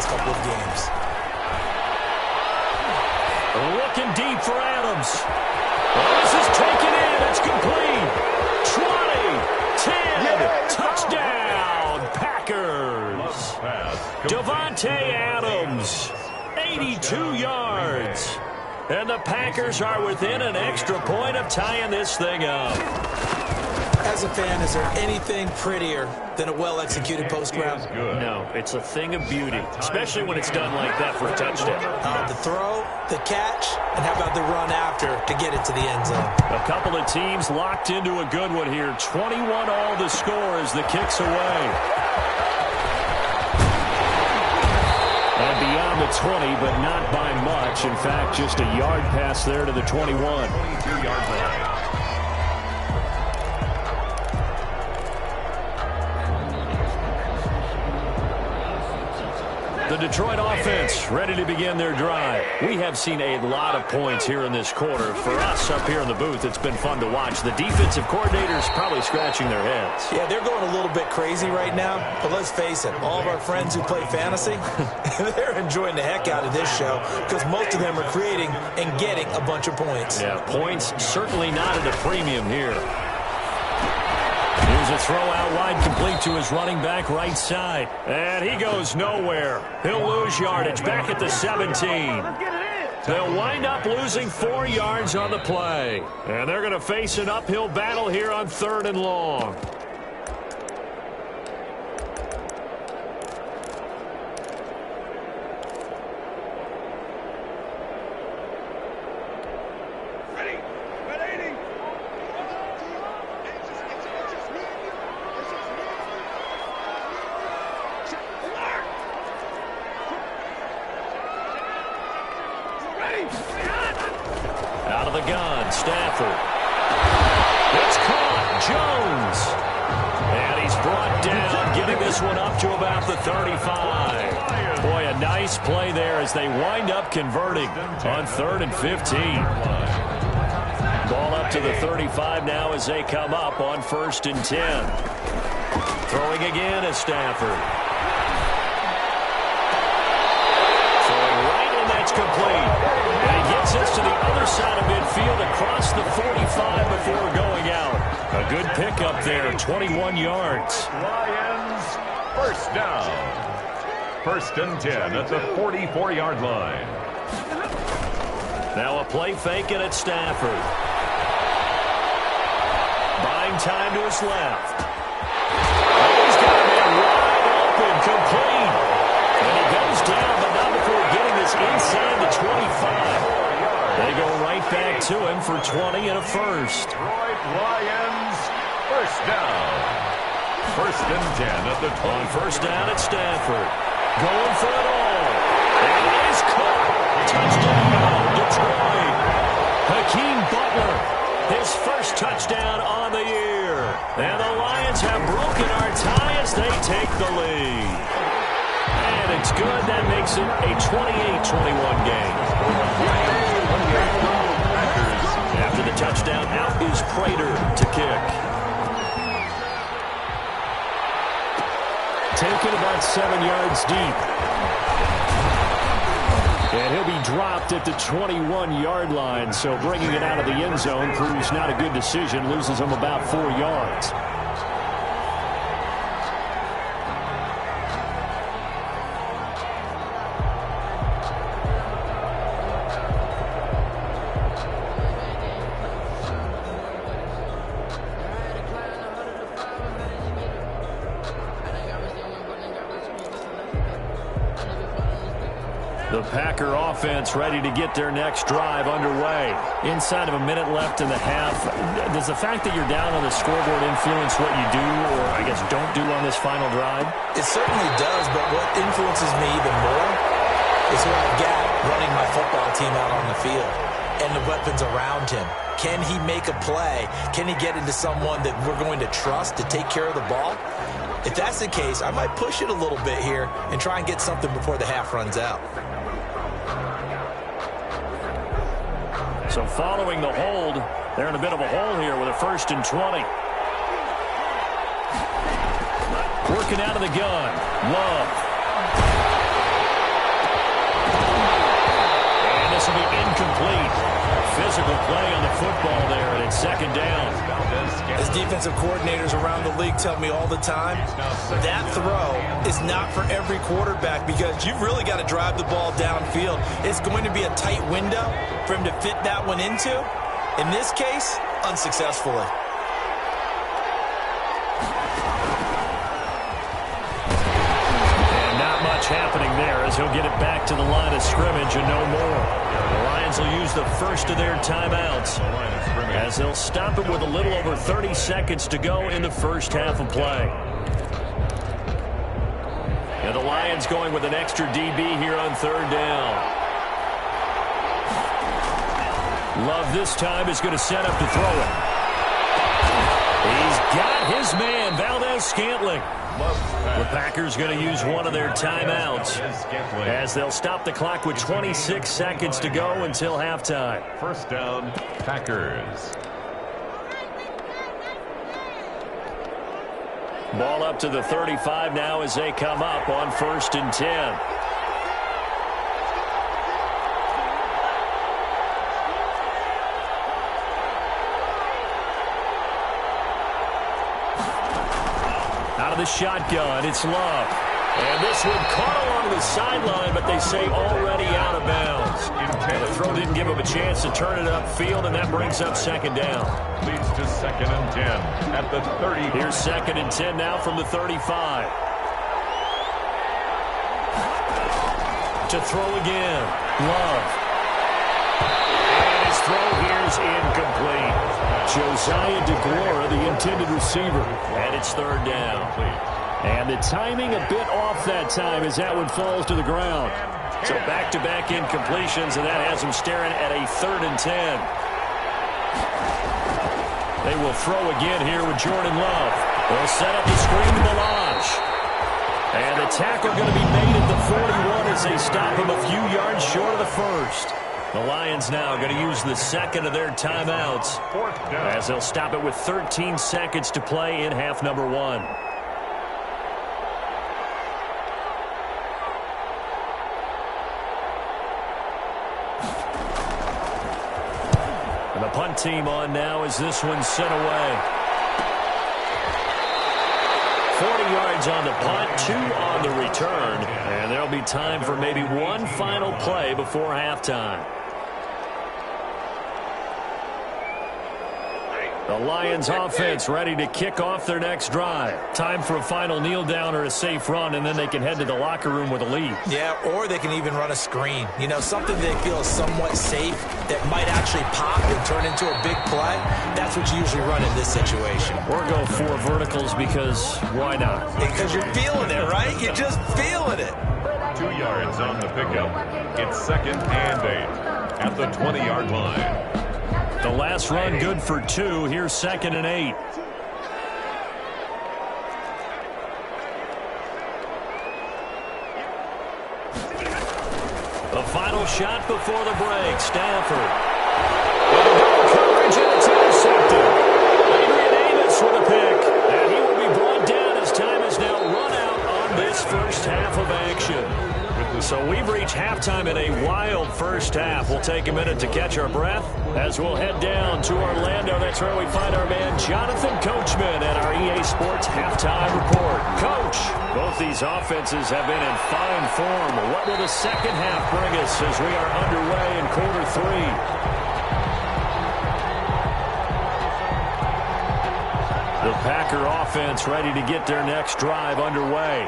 last couple of games. Looking deep for Adams. Oh, this is taken in. It's complete. 20, 10, touchdown, Packers. Davante Adams, 82 yards. And the Packers are within an extra point of tying this thing up. As a fan, is there anything prettier than a well-executed post route? No, it's a thing of beauty, especially when it's done like that for a touchdown. The throw, the catch, and how about the run after to get it to the end zone? A couple of teams locked into a good one here. 21 all the score as the kick's away. And beyond the 20, but not by much. In fact, just a yard pass there to the 21. 22-yard line. The Detroit offense ready to begin their drive. We have seen a lot of points here in this quarter. For us up here in the booth, it's been fun to watch. The defensive coordinators probably scratching their heads. Yeah, they're going a little bit crazy right now. But let's face it, all of our friends who play fantasy, they're enjoying the heck out of this show because most of them are creating and getting a bunch of points. Yeah, points certainly not at a premium here. Here's a throw out wide, complete to his running back right side. And he goes nowhere. He'll lose yardage back at the 17. They'll wind up losing 4 yards on the play. And they're going to face an uphill battle here on 3rd and long. Out of the gun, Stafford. It's caught, Jones. And he's brought down, getting this one up to about the 35. Boy, a nice play there as they wind up converting on 3rd and 15. Ball up to the 35 now as they come up on 1st and 10. Throwing again is Stafford. Throwing right, and that's complete. And he gets this to the other side of midfield across the 45 before going out. A good pickup there, 21 yards. Lions, first down. 1st and 10 at the 44-yard line. Now a play fake it at Stafford. Buying time to his left. Oh, he's got a man wide open, complete. And he goes down, but not before getting this inside the 25. They go right back to him for 20 and a first. Detroit Lions, first down. 1st and 10 at the 20. On 1st down at Stafford. Going for it all. And it is caught. Touchdown, Detroit. Hakeem Butler, his first touchdown on the year. And the Lions have broken our tie as they take the lead. And it's good. That makes it a 28-21 game. After the touchdown, out is Prater to kick. Taken about 7 yards deep. And he'll be dropped at the 21-yard line. So bringing it out of the end zone proves not a good decision. Loses him about 4 yards. The Packer offense ready to get their next drive underway. Inside of a minute left in the half. Does the fact that you're down on the scoreboard influence what you do, or I guess don't do on this final drive? It certainly does, but what influences me even more is who I've got running my football team out on the field and the weapons around him. Can he make a play? Can he get into someone that we're going to trust to take care of the ball? If that's the case, I might push it a little bit here and try and get something before the half runs out. So following the hold, they're in a bit of a hole here with a 1st and 20. Working out of the gun. Love. physical play on the football there, and it's second down. As defensive coordinators around the league tell me all the time, that throw is not for every quarterback because you've really got to drive the ball downfield. It's going to be a tight window for him to fit that one into. In this case, unsuccessfully. Happening there as he'll get it back to the line of scrimmage and no more. The Lions will use the first of their timeouts as they'll stop it with a little over 30 seconds to go in the first half of play. And the Lions going with an extra DB here on third down. Love this time is going to set up to throw it. He's got his man, Valdez-Scantling. The Packers going to use one of their timeouts as they'll stop the clock with 26 seconds to go until halftime. First down, Packers. Ball up to the 35 now as they come up on 1st and 10. The shotgun, it's Love. And this one caught along the sideline, but they say already out of bounds. And the throw didn't give him a chance to turn it upfield, and that brings up second down. Leads to 2nd and 10 at the 30. Here's 2nd and 10 now from the 35. To throw again, Love. And his throw here's incomplete. Josiah DeGuara, the intended receiver, and it's third down. And the timing a bit off that time as that one falls to the ground. So back-to-back incompletions, and that has them staring at a 3rd and 10. They will throw again here with Jordan Love. They'll set up the screen to Balazs. And the tackle going to be made at the 41 as they stop him a few yards short of the first. The Lions now going to use the second of their timeouts as they'll stop it with 13 seconds to play in half number 1. And the punt team on now as this one's sent away. 40 yards on the punt, 2 on the return, and there'll be time for maybe one final play before halftime. The Lions offense ready to kick off their next drive. Time for a final kneel down or a safe run, and then they can head to the locker room with a lead. Yeah, or they can even run a screen. You know, something they feel is somewhat safe that might actually pop and turn into a big play. That's what you usually run in this situation. Or go 4 verticals because why not? Because you're feeling it, right? You're just feeling it. 2 yards on the pickup. It's 2nd and 8 at the 20-yard line. The last run good for 2. Here's 2nd and 8. The final shot before the break. Stafford. Coverage and it's intercepted. Adrian Amos with a pick. And he will be brought down as time is now run out on this first half of action. So we've reached halftime in a wild first half. We'll take a minute to catch our breath as we'll head down to Orlando. That's where we find our man Jonathan Coachman at our EA Sports Halftime Report. Coach, both these offenses have been in fine form. What will the second half bring us as we are underway in quarter 3? The Packer offense ready to get their next drive underway.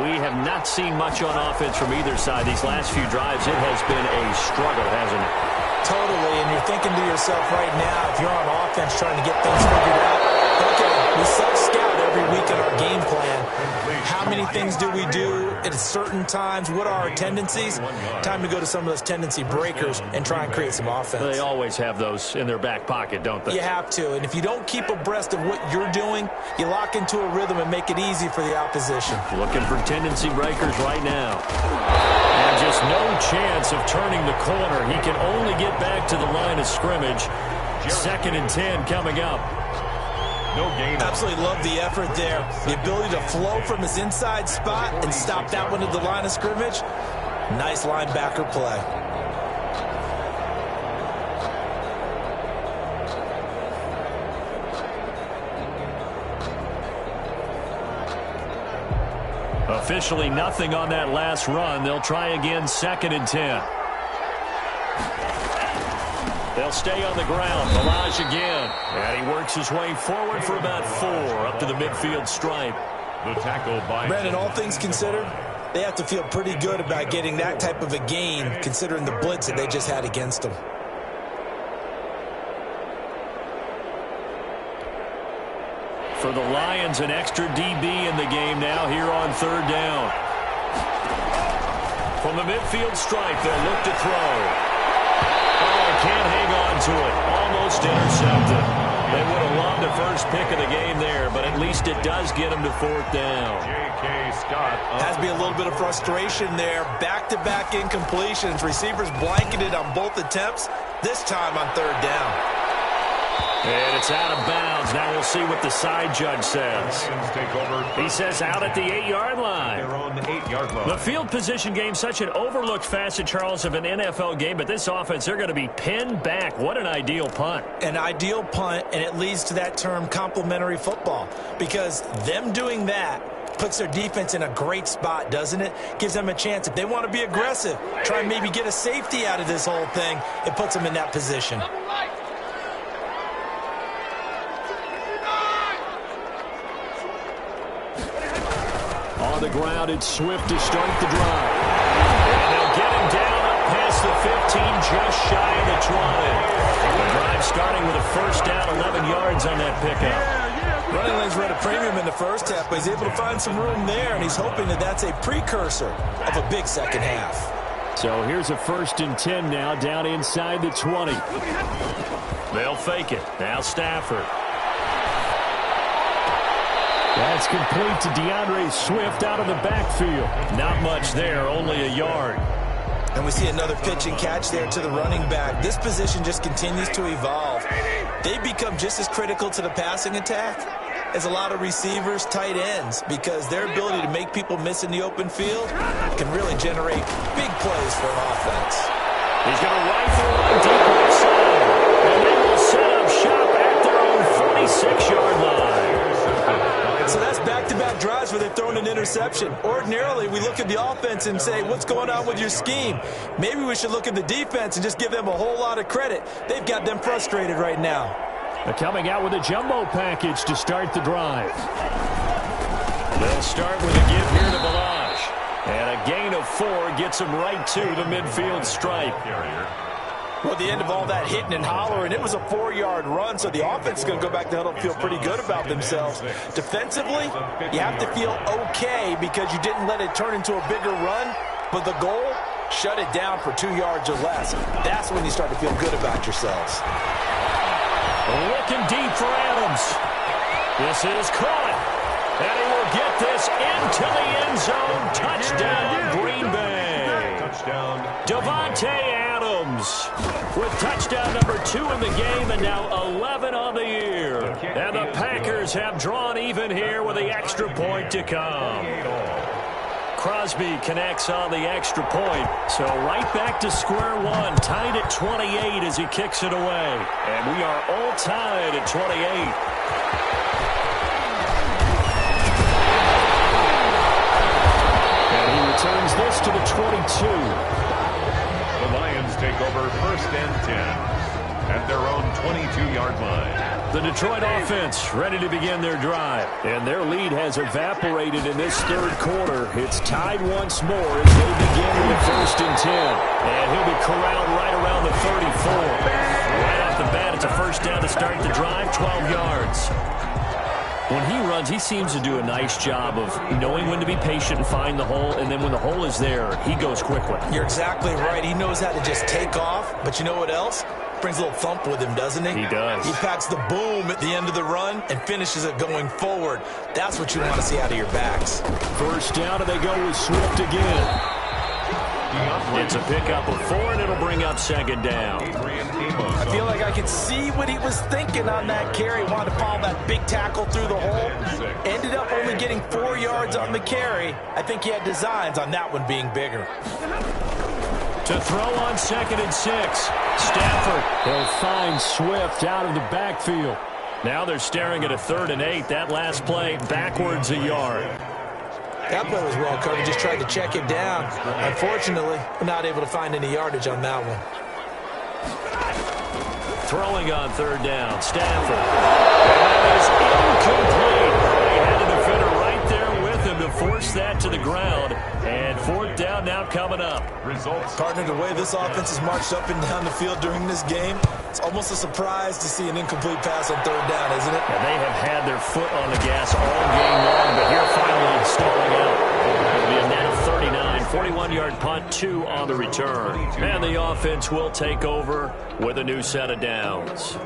We have not seen much on offense from either side. These last few drives, it has been a struggle, hasn't it? Totally, and you're thinking to yourself right now, if you're on offense trying to get things figured out, okay, we self-scout every week in our game plan. How many things do we do at certain times? What are our tendencies? Time to go to some of those tendency breakers and try and create some offense. They always have those in their back pocket, don't they? You have to, and if you don't keep abreast of what you're doing, you lock into a rhythm and make it easy for the opposition. Looking for tendency breakers right now. And just no chance of turning the corner. He can only get back to the line of scrimmage. 2nd and 10 coming up. No gain. Absolutely love the effort there. The ability to flow from his inside spot and stop that one at the line of scrimmage. Nice linebacker play. officially nothing on that last run. They'll try again, 2nd and 10. They'll stay on the ground. Balaj again. And he works his way forward for about 4 up to the midfield stripe. The tackle by Brandon, all things considered, they have to feel pretty good about getting that type of a gain considering the blitz that they just had against them. For the Lions, an extra DB in the game now here on 3rd down. From the midfield stripe, they'll look to throw. Oh, can't hang on to it. Almost intercepted. They would have loved the first pick of the game there, but at least it does get them to 4th down. J.K. Scott. Has to be a little bit of frustration there. Back-to-back incompletions. Receivers blanketed on both attempts, this time on 3rd down. And it's out of bounds. Now we'll see what the side judge says. He says out at the 8-yard line. Their own 8-yard line. The field position game, such an overlooked facet, Charles, of an NFL game, but this offense, they're going to be pinned back. What an ideal punt. An ideal punt, and it leads to that term complementary football, because them doing that puts their defense in a great spot, doesn't it? Gives them a chance. If they want to be aggressive, try and maybe get a safety out of this whole thing, it puts them in that position. On the ground, it's Swift to start the drive. And they'll get him down up past the 15, just shy of the 20. The drive starting with a 1st down, 11 yards on that pickup. Running lanes were at a premium in the first half, but he's able to find some room there, and he's hoping that that's a precursor of a big second half. So here's a 1st and 10 now, down inside the 20. They'll fake it. Now Stafford. That's complete to DeAndre Swift out of the backfield. Not much there, only a yard. And we see another pitch and catch there to the running back. This position just continues to evolve. They become just as critical to the passing attack as a lot of receivers, tight ends, because their ability to make people miss in the open field can really generate big plays for an offense. He's going to rifle one deep left side. And they will set up shop at their own 46-yard line. So that's back-to-back drives where they've thrown an interception. Ordinarily, we look at the offense and say, what's going on with your scheme? Maybe we should look at the defense and just give them a whole lot of credit. They've got them frustrated right now. They're coming out with a jumbo package to start the drive. They'll start with a give here to Balaj. And a gain of 4 gets him right to the midfield stripe. Well, at the end of all that hitting and hollering, it was a 4-yard run, so the offense is going to go back to huddle and feel pretty good about themselves. Defensively, you have to feel okay because you didn't let it turn into a bigger run, but the goal, shut it down for 2 yards or less. That's when you start to feel good about yourselves. Looking deep for Adams. This is caught. And he will get this into the end zone. Touchdown, Green Bay. Touchdown. Davante Adams with touchdown number 2 in the game and now 11 on the year. And the Packers have drawn even here with the extra point to come. Crosby connects on the extra point. So right back to square one, tied at 28 as he kicks it away. And we are all tied at 28. Turns this to the 22. The Lions take over 1st and 10 at their own 22-yard line. The Detroit offense ready to begin their drive. And their lead has evaporated in this 3rd quarter. It's tied once more as they begin with a 1st and 10. And he'll be corralled right around the 34. Right off the bat, it's a 1st down to start the drive, 12 yards. When he runs, he seems to do a nice job of knowing when to be patient and find the hole, and then when the hole is there, he goes quickly. You're exactly right. He knows how to just take off, but you know what else? Brings a little thump with him, doesn't he? He does. He packs the boom at the end of the run and finishes it going forward. That's what you want to see out of your backs. 1st down, and they go with Swift again. It's a pickup of 4, and it'll bring up 2nd down. I feel like I could see what he was thinking on that carry. Wanted to follow that big tackle through the hole. Ended up only getting 4 yards on the carry. I think he had designs on that one being bigger. To throw on 2nd and 6. Stafford. He'll find Swift out of the backfield. Now they're staring at a 3rd and 8. That last play backwards a yard. That play was well covered. Just tried to check it down. Unfortunately, we're not able to find any yardage on that one. Throwing on third down, Stafford. That is incomplete. He had a defender right there with him to force that to the ground. And fourth down now coming up. Partner, the way this offense has marched up and down the field during this game, it's almost a surprise to see an incomplete pass on third down, isn't it? And they have had their foot on the gas all game long, but here finally stalling out. It'll be a net of 39, 41-yard punt, 2 on the return. And the offense will take over with a new set of downs.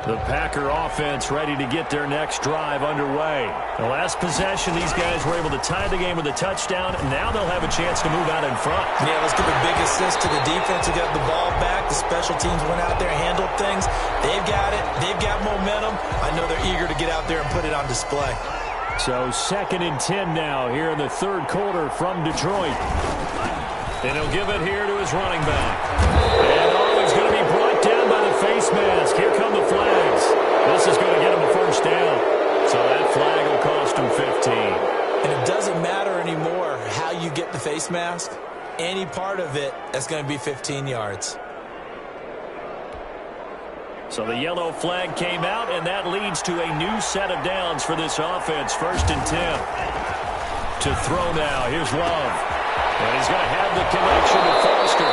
The Packer offense ready to get their next drive underway. The last possession, these guys were able to tie the game with a touchdown. Now they'll have a chance to move out in front. Yeah, let's give a big assist to the defense who got the ball back. The special teams went out there, handled things. They've got it. They've got momentum. I know they're eager to get out there and put it on display. So 2nd and 10 now here in the third quarter from Detroit. And he'll give it here to his running back. And he's going to be brought down by the face mask. Here come the flags. This is going to get him a first down. So that flag will cost him 15. And it doesn't matter anymore how you get the face mask. Any part of it, that's going to be 15 yards. So the yellow flag came out, and that leads to a new set of downs for this offense. 1st and 10. To throw now. Here's Love. And he's going to have the connection to Foster.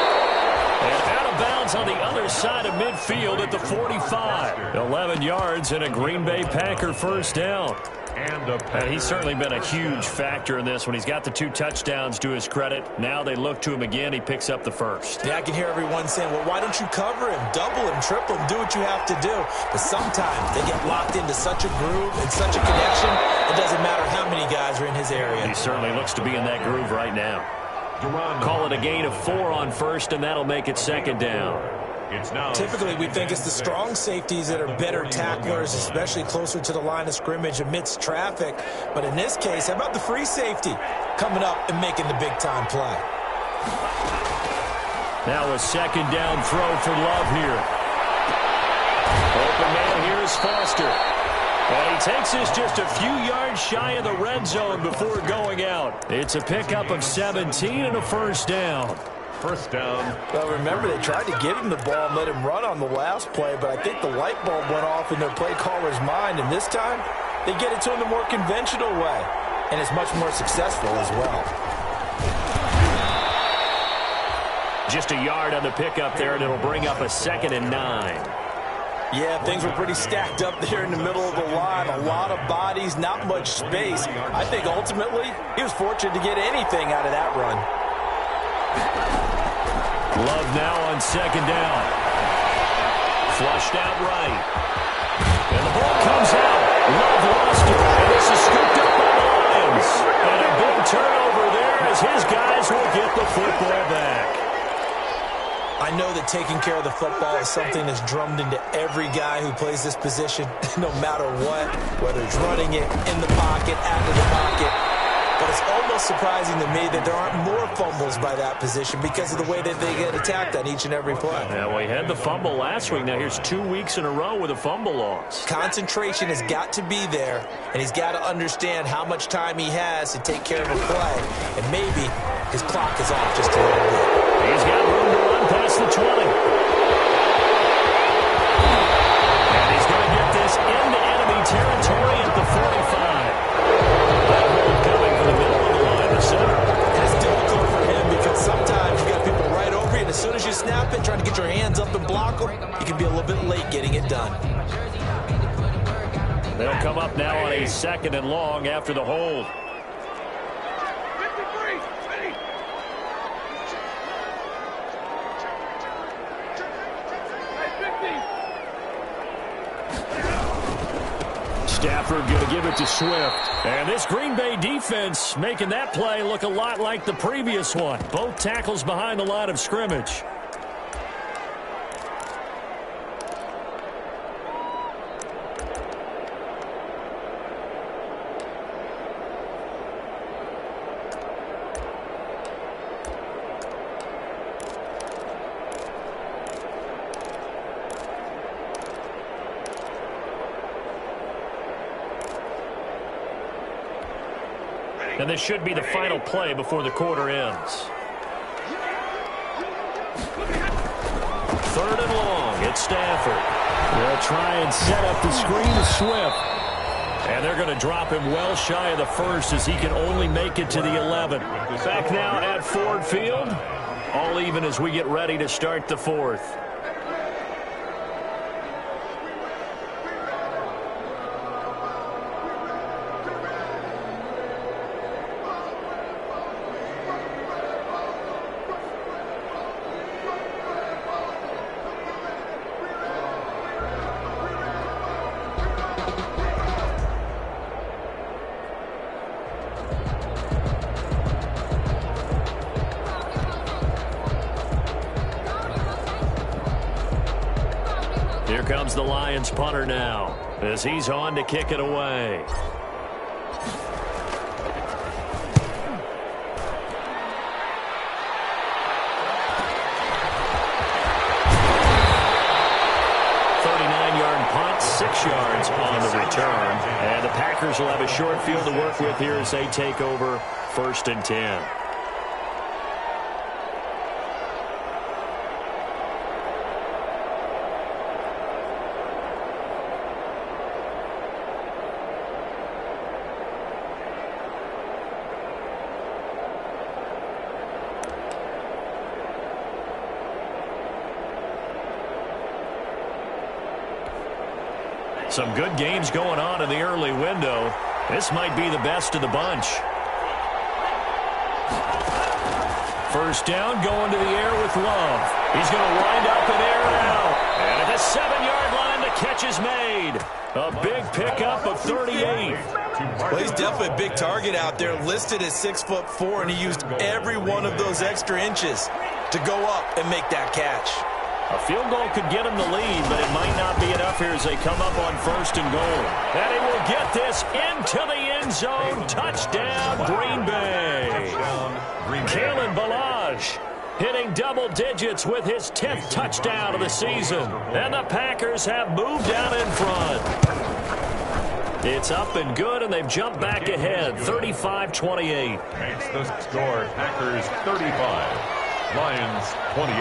And out of bounds on the other side of midfield at the 45. 11 yards and a Green Bay Packer first down. And he's certainly been a huge factor in this when he's got the 2 touchdowns to his credit. Now they look to him again. He picks up the first. Yeah, I can hear everyone saying, well, why don't you cover him, double him, triple him, do what you have to do. But sometimes they get locked into such a groove and such a connection, it doesn't matter how many guys are in his area. He certainly looks to be in that groove right now. Call it a gain of 4 on first, and that'll make it 2nd down. Typically, we think it's the strong safeties that are better tacklers, especially closer to the line of scrimmage amidst traffic. But in this case, how about the free safety coming up and making the big-time play? Now a 2nd down throw for Love here. Open man here is Foster. And he takes this just a few yards shy of the red zone before going out. It's a pickup of 17 and a first down. First down. Well, remember, they tried to give him the ball and let him run on the last play, but I think the light bulb went off in their play caller's mind, and this time they get it to him the more conventional way, and it's much more successful as well. Just a yard on the pickup there, and it'll bring up a 2nd and 9. Yeah, things were pretty stacked up there in the middle of the line. A lot of bodies, not much space. I think ultimately he was fortunate to get anything out of that run. Love now on 2nd down. Flushed out right. And the ball comes out. Love lost it. And this is scooped up by the Lions. And a big turnover there as his guys will get the football back. I know that taking care of the football is something that's drummed into every guy who plays this position, no matter what, whether it's running it, in the pocket, out of the pocket. But it's almost surprising to me that there aren't more fumbles by that position because of the way that they get attacked on each and every play. Yeah, well, he had the fumble last week. Now here's 2 weeks in a row with a fumble loss. Concentration has got to be there, and he's got to understand how much time he has to take care of a play. And maybe his clock is off just a little bit. He's got room to run past the 20. And he's going to get this into enemy territory at the 45. That hold coming from the middle of the line to center. And it's difficult for him because sometimes you got people right over you, and as soon as you snap it, trying to get your hands up and block them, you can be a little bit late getting it done. They'll come up now on a 2nd and long after the hold. Stafford going to give it to Swift. And this Green Bay defense making that play look a lot like the previous one. Both tackles behind the line of scrimmage. And this should be the final play before the quarter ends. 3rd and long. It's Stafford. They'll try and set up the screen to Swift. And they're going to drop him well shy of the first as he can only make it to the 11. Back now at Ford Field. All even as we get ready to start the 4th. Here comes the Lions punter now as he's on to kick it away. Punt, 6 yards on the return. And the Packers will have a short field to work with here as they take over 1st and 10. Some good games going on in the early window. This might be the best of the bunch. 1st down, going to the air with Love. He's going to wind up and air it out. And at the 7-yard line, the catch is made. A big pickup of 38. Well, he's definitely a big target out there, listed at 6'4", and he used every one of those extra inches to go up and make that catch. A field goal could get him the lead, but it might not be enough here as they come up on 1st and goal. And he will get this into the end zone. Touchdown, Green Bay. Kalen Ballage hitting double digits with his 10th touchdown of the season. And the Packers have moved out in front. It's up and good, and they've jumped back ahead, 35-28. Makes the score Packers 35. Lions 28.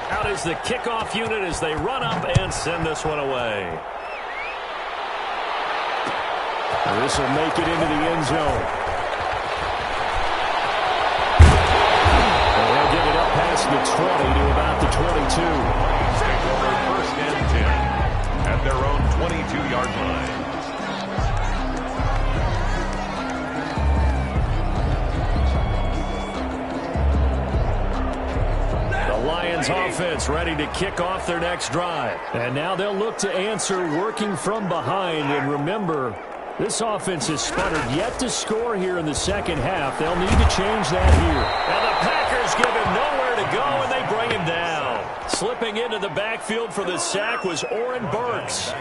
Out is the kickoff unit as they run up and send this one away. This will make it into the end zone. And they'll get it up past the 20 to about the 22. Take over 1st and 10 at their own 22-yard line. Lions offense ready to kick off their next drive. And now they'll look to answer working from behind. And remember, this offense has sputtered yet to score here in the 2nd half. They'll need to change that here. And the Packers give him nowhere to go, and they bring him down. Slipping into the backfield for the sack was Oren Burks.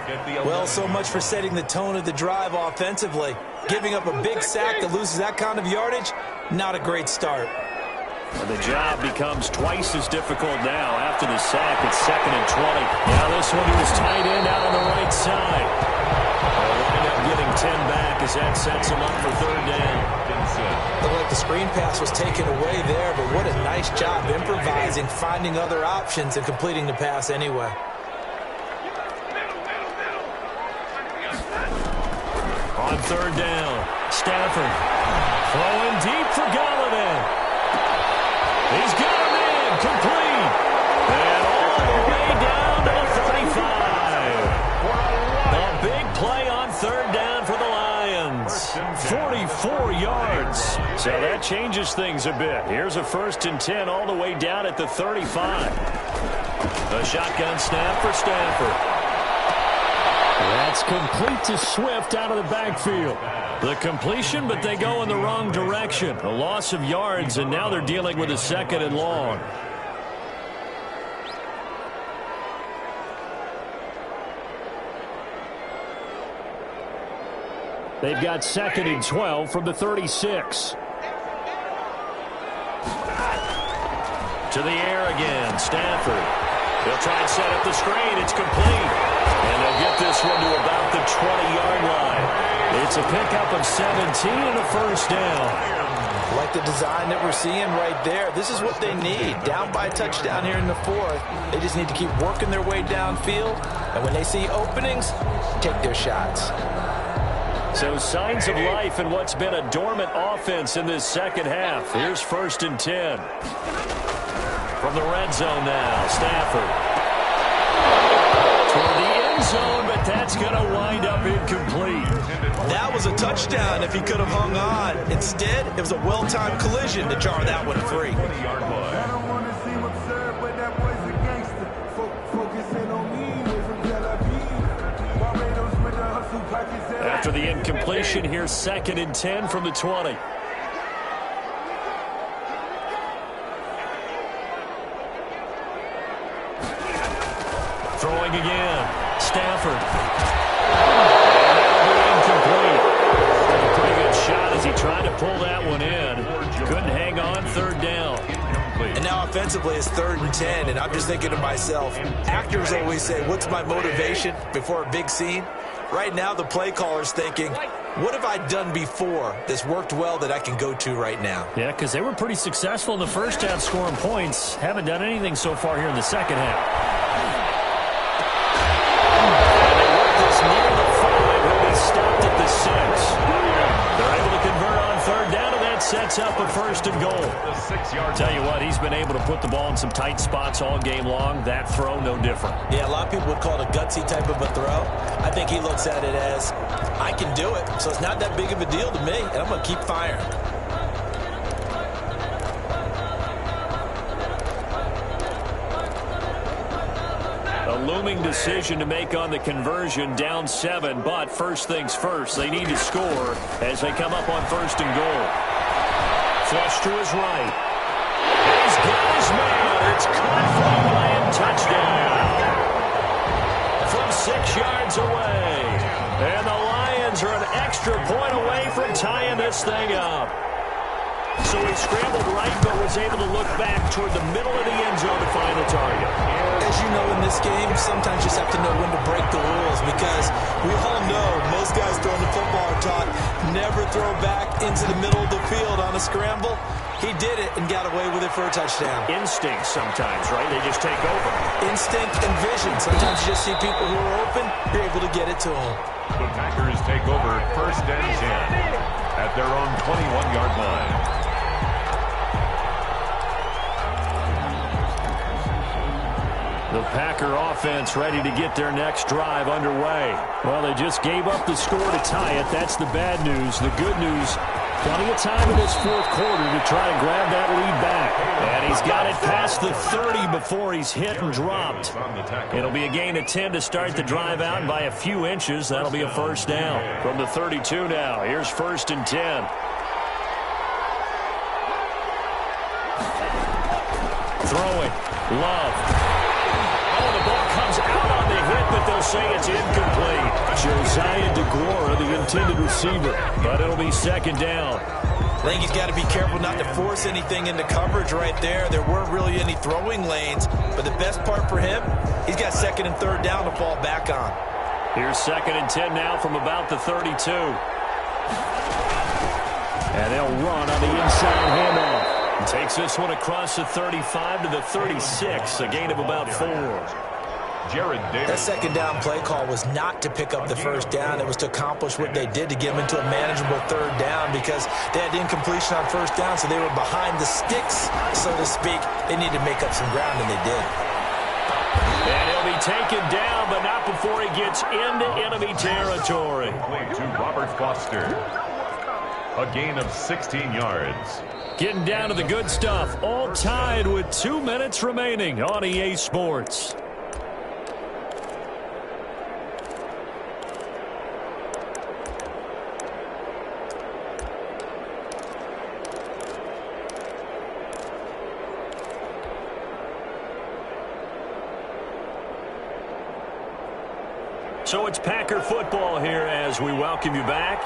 Well, so much for setting the tone of the drive offensively. Giving up a big sack that loses that kind of yardage, not a great start. The job becomes twice as difficult now after the sack. It's 2nd and 20. Now this one, he was tight end out on the right side. They'll wind up getting 10 back as that sets him up for 3rd down. Looked like the screen pass was taken away there, but what a nice job improvising, finding other options, and completing the pass anyway. On 3rd down, Stafford throwing deep for Galladay. He's got him in, complete, and all the way down to the 35. A big play on 3rd down for the Lions. 44 yards. So that changes things a bit. Here's a 1st and 10 all the way down at the 35. A shotgun snap for Stafford. That's complete to Swift out of the backfield. The completion, but they go in the wrong direction. A loss of yards, and now they're dealing with a 2nd and long. They've got 2nd and 12 from the 36. To the air again, Stafford. They'll try and set up the screen. It's complete. And they'll get this one to about the 20-yard line. It's a pickup of 17 and a 1st down. I like the design that we're seeing right there. This is what they need. Down by a touchdown here in the fourth. They just need to keep working their way downfield. And when they see openings, take their shots. So signs of life in what's been a dormant offense in this second half. Here's 1st and 10. From the red zone now, Stafford. Toward the end zone, but that's going to wind up incomplete. That was a touchdown if he could have hung on. Instead, it was a well-timed collision to jar that one free. After the incompletion, here's 2nd and 10 from the 20. Throwing again. Stafford. Incomplete. A pretty good shot as he tried to pull that one in. Couldn't hang on, 3rd down. And now offensively it's 3rd and 10, and I'm just thinking to myself, actors always say, what's my motivation before a big scene? Right now the play caller's thinking, what have I done before that's worked well that I can go to right now? Yeah, because they were pretty successful in the first half scoring points. Haven't done anything so far here in the second half. Near the 5, he'll be stopped at the 6. They're able to convert on 3rd down, and that sets up a 1st and goal. Tell you what, he's been able to put the ball in some tight spots all game long. That throw, no different. Yeah, a lot of people would call it a gutsy type of a throw. I think he looks at it as, I can do it, so it's not that big of a deal to me, and I'm going to keep firing. A looming decision to make on the conversion, down 7, but first things first, they need to score as they come up on 1st and goal. Flush to his right. He's got his man. It's caught from Lion, touchdown. From 6 yards away. And the Lions are an extra point away from tying this thing up. So he scrambled right, but was able to look back toward the middle of the end zone to find the target. As you know, in this game, sometimes you just have to know when to break the rules, because we all know most guys throwing the football are taught never throw back into the middle of the field on a scramble. He did it and got away with it for a touchdown. Instinct sometimes, right? They just take over. Instinct and vision. Sometimes you just see people who are open, you're able to get it to them. The Packers take over 1st and 10 at their own 21-yard line. The Packer offense ready to get their next drive underway. Well, they just gave up the score to tie it. That's the bad news. The good news, plenty of time in this 4th quarter to try to grab that lead back. And he's got it past the 30 before he's hit and dropped. It'll be a gain of 10 to start the drive out, and by a few inches, that'll be a 1st down. From the 32 now, here's 1st and 10. Throwing. Love. Comes out on the hit, but they'll say it's incomplete. Josiah DeGuara, the intended receiver, but it'll be 2nd down. I think he's got to be careful not to force anything into coverage right there. There weren't really any throwing lanes, but the best part for him, he's got 2nd and 3rd down to fall back on. Here's 2nd and 10 now from about the 32. And they'll run on the inside handoff. Takes this one across the 35 to the 36, a gain of about 4. That 2nd down play call was not to pick up the 1st down. It was to accomplish what they did to get them into a manageable 3rd down, because they had incompletion on 1st down, so they were behind the sticks, so to speak. They needed to make up some ground, and they did. And he'll be taken down, but not before he gets into enemy territory. To Robert Foster. A gain of 16 yards. Getting down to the good stuff. All tied with 2 minutes remaining on EA Sports. So it's Packer football here as we welcome you back.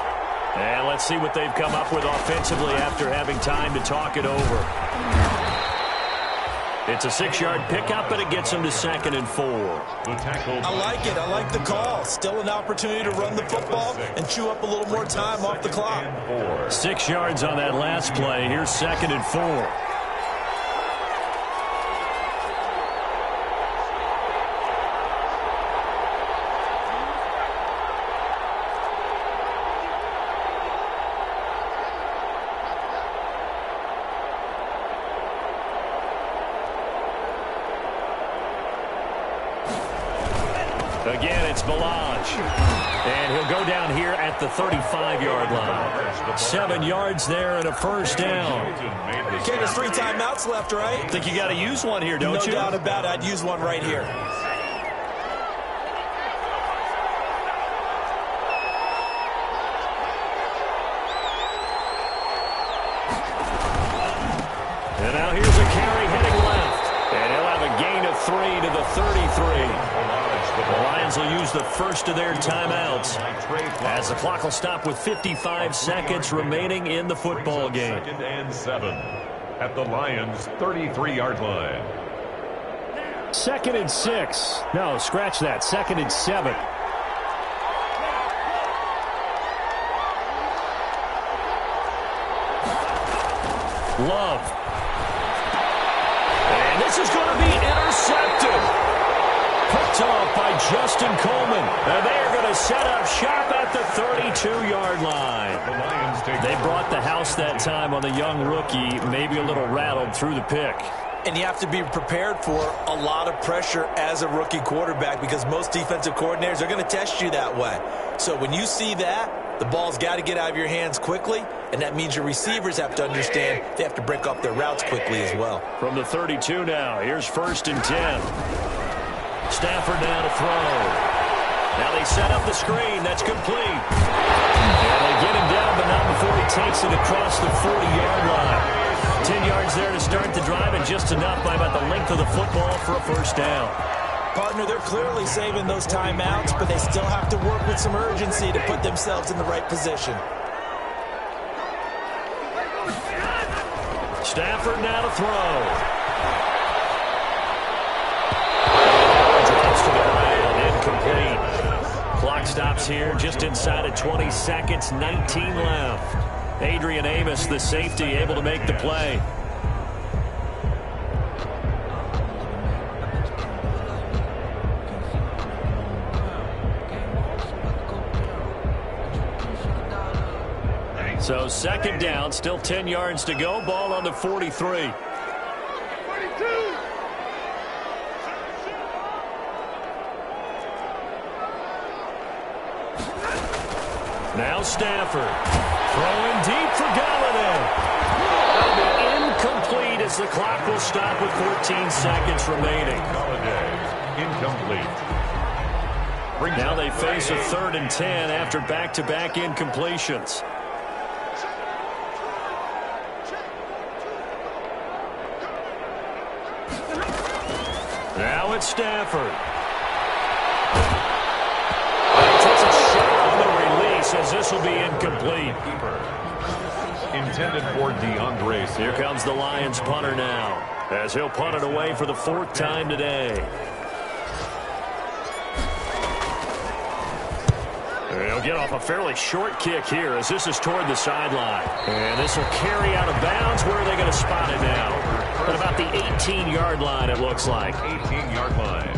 And let's see what they've come up with offensively after having time to talk it over. It's a 6-yard pickup, but it gets him to 2nd and 4. I like it. I like the call. Still an opportunity to run the football and chew up a little more time off the clock. 6 yards on that last play. Here's 2nd and 4. Again, it's Melange. And he'll go down here at the 35-yard line. 7 yards there and a first down. Okay, there's 3 timeouts left, right? I think you got to use one here, don't you? No doubt about it. I'd use one right here. And now here's a carry heading left. And he'll have a gain of 3 to the 33. The Lions will use the first of their timeouts as the clock will stop with 55 seconds remaining in the football game. 2nd and 7 at the Lions' 33-yard line. 2nd and 6. No, scratch that. 2nd and 7. Love. And this is going to be intercepted. Picked off by Justin Coleman. And they are going to set up shop at the 32-yard line. They brought the house that time on the young rookie, maybe a little rattled through the pick. And you have to be prepared for a lot of pressure as a rookie quarterback because most defensive coordinators are going to test you that way. So when you see that, the ball's got to get out of your hands quickly, and that means your receivers have to understand they have to break off their routes quickly as well. From the 32 now, here's 1st and 10. Stafford now to throw. Now they set up the screen. That's complete. And they get him down, but not before he takes it across the 40-yard line. 10 yards there to start the drive, and just enough by about the length of the football for a first down. Partner, they're clearly saving those timeouts, but they still have to work with some urgency to put themselves in the right position. Stafford now to throw. Incomplete. Clock stops here just inside of 20 seconds, 19 left. Adrian Amos, the safety, able to make the play. So 2nd down, still 10 yards to go. Ball on the 43. Now Stafford throwing deep for Galladay. Incomplete as the clock will stop with 14 seconds remaining. Galladay, incomplete. Now they face a 3rd and 10 after back-to-back incompletions. Now it's Stafford. Says this will be incomplete. Intended for DeAndre. Here comes the Lions punter now, as he'll punt it away for the 4th time today. He'll get off a fairly short kick here as this is toward the sideline. And this will carry out of bounds. Where are they going to spot it now? At about the 18-yard line, it looks like. 18-yard line.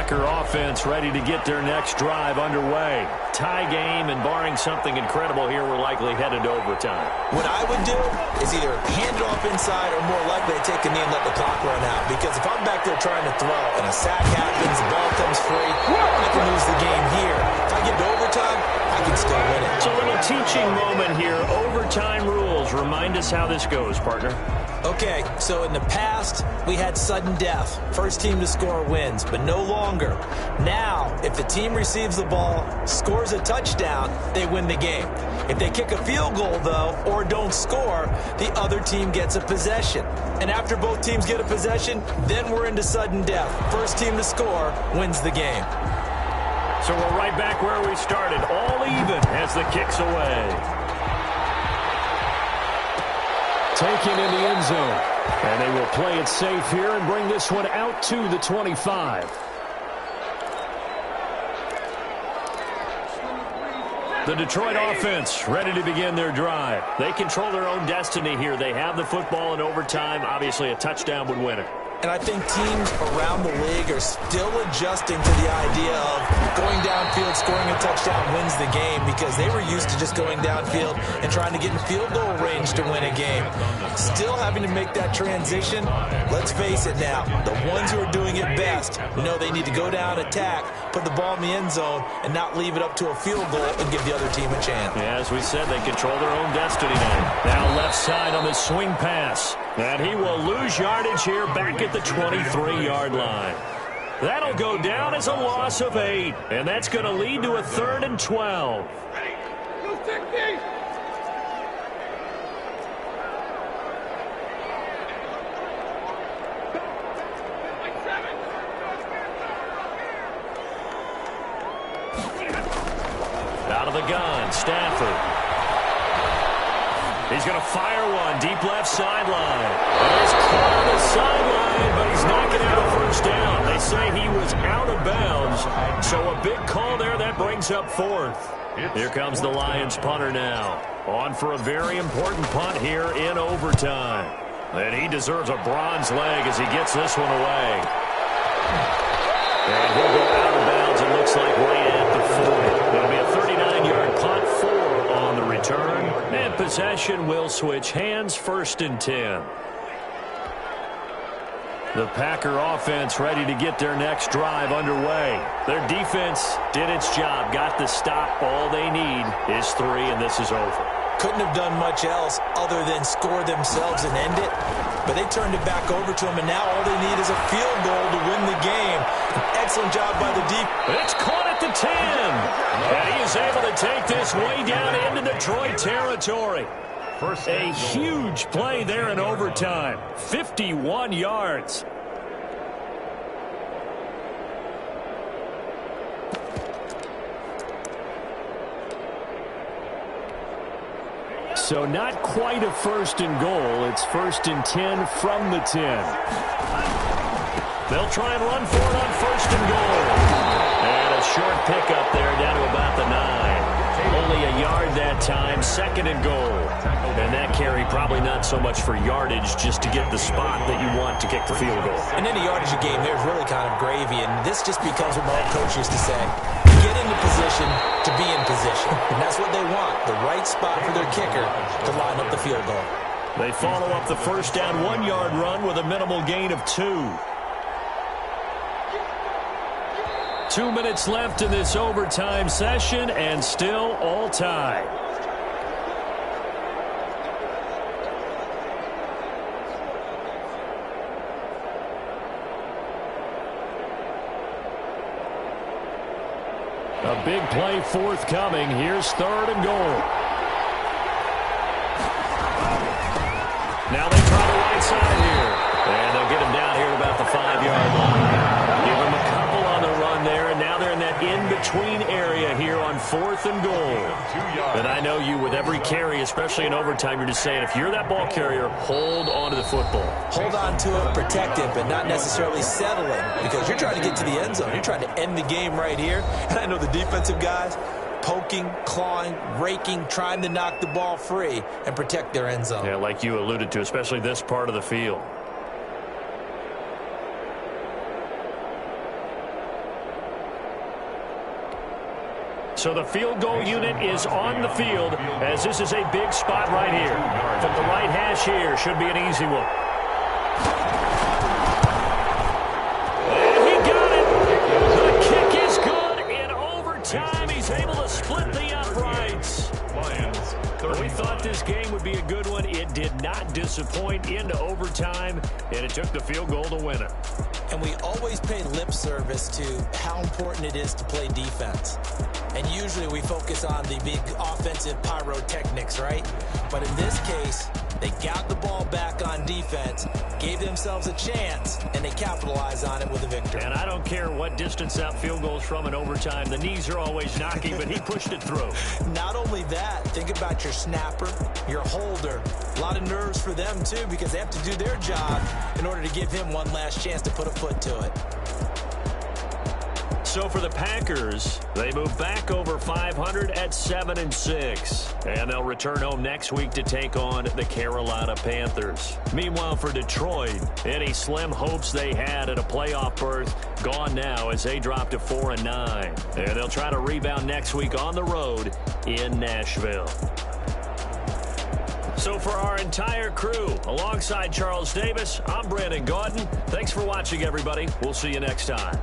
Offense ready to get their next drive underway. Tie game, and barring something incredible here, we're likely headed to overtime. What I would do is either hand it off inside or more likely to take a knee and let the clock run out. Because if I'm back there trying to throw and a sack happens, the ball comes free, I can lose the game here. If I get to overtime, I can still win it. It's a little teaching moment here. Overtime rules. Remind us how this goes, partner. Okay, so in the past, we had sudden death. First team to score wins, but no longer. Now, if the team receives the ball, scores a touchdown, they win the game. If they kick a field goal, though, or don't score, the other team gets a possession. And after both teams get a possession, then we're into sudden death. First team to score wins the game. So we're right back where we started, all even as the kick's away. Taken in the end zone. And they will play it safe here and bring this one out to the 25. The Detroit offense ready to begin their drive. They control their own destiny here. They have the football in overtime. Obviously, a touchdown would win it. And I think teams around the league are still adjusting to the idea of going downfield, scoring a touchdown wins the game, because they were used to just going downfield and trying to get in field goal range to win a game. Still having to make that transition. Let's face it now, the ones who are doing it best know they need to go down, attack, put the ball in the end zone, and not leave it up to a field goal and give the other team a chance. Yeah, as we said, they control their own destiny now. Now left side on the swing pass. And he will lose yardage here back at the 23-yard line. That'll go down as a loss of 8. And that's going to lead to a 3rd and 12. Out of the gun, Stafford. He's going to fire one deep left sideline. He's caught on the sideline, but he's not going to have a first down. They say he was out of bounds, so a big call there. That brings up 4th. Here comes the Lions punter now. On for a very important punt here in overtime. And he deserves a bronze leg as he gets this one away. And he'll go out of bounds, it looks like, right at the 40. It'll be a 39-yard punt, 4 on the return. And possession will switch hands, 1st and 10. The Packer offense ready to get their next drive underway. Their defense did its job, got the stop. All they need is 3, and this is over. Couldn't have done much else other than score themselves and end it. But they turned it back over to him, and now all they need is a field goal to win the game. An excellent job by the deep. It's caught at the 10. And he is able to take this way down into Detroit territory. A huge play there in overtime. 51 yards. So not quite a 1st and goal. It's 1st and 10 from the 10. They'll try and run for it on 1st and goal. And a short pickup there down to about the 9. Only a yard that time, 2nd and goal. And that carry probably not so much for yardage, just to get the spot that you want to kick the field goal. And in a yardage game, there's really kind of gravy, and this just becomes what my old coach used to say. Get into position to be in position. And that's what they want, the right spot for their kicker to line up the field goal. They follow up the first down 1-yard run with a minimal gain of 2. 2 minutes left in this overtime session, and still all tied. A big play forthcoming. Here's 3rd and goal. Now they try the right side here. And they'll get him down here at about the 5-yard line. Give him a couple on the run there, and now they're in that in-between area here on 4th and goal. And I know you, with every carry, especially in overtime, you're just saying, if you're that ball carrier, hold on to the football. Hold on to it, protect it, but not necessarily settling, because you're trying to get to the end zone. You're trying to end the game right here. And I know the defensive guys poking, clawing, raking, trying to knock the ball free and protect their end zone. Yeah, like you alluded to, especially this part of the field. So the field goal unit is on the field, as this is a big spot right here. From the right hash here, should be an easy one. And he got it. The kick is good in overtime. He's He's able to split the uprights. Lions, We thought this game would be a good one. It did not disappoint into overtime, and it took the field goal to win it. And we always pay lip service to how important it is to play defense. And usually we focus on the big offensive pyrotechnics, right? But in this case, they got the ball back on defense, gave themselves a chance, and they capitalized on it with a victory. And I don't care what distance that field goes from in overtime. The knees are always knocking, but he pushed it through. Not only that, think about your snapper, your holder. A lot of nerves for them, too, because they have to do their job in order to give him one last chance to put a foot to it. So for the Packers, they move back over 500 at 7-6. And they'll return home next week to take on the Carolina Panthers. Meanwhile, for Detroit, any slim hopes they had at a playoff berth gone now as they drop to 4-9. And they'll try to rebound next week on the road in Nashville. So for our entire crew, alongside Charles Davis, I'm Brandon Gaudin. Thanks for watching, everybody. We'll see you next time.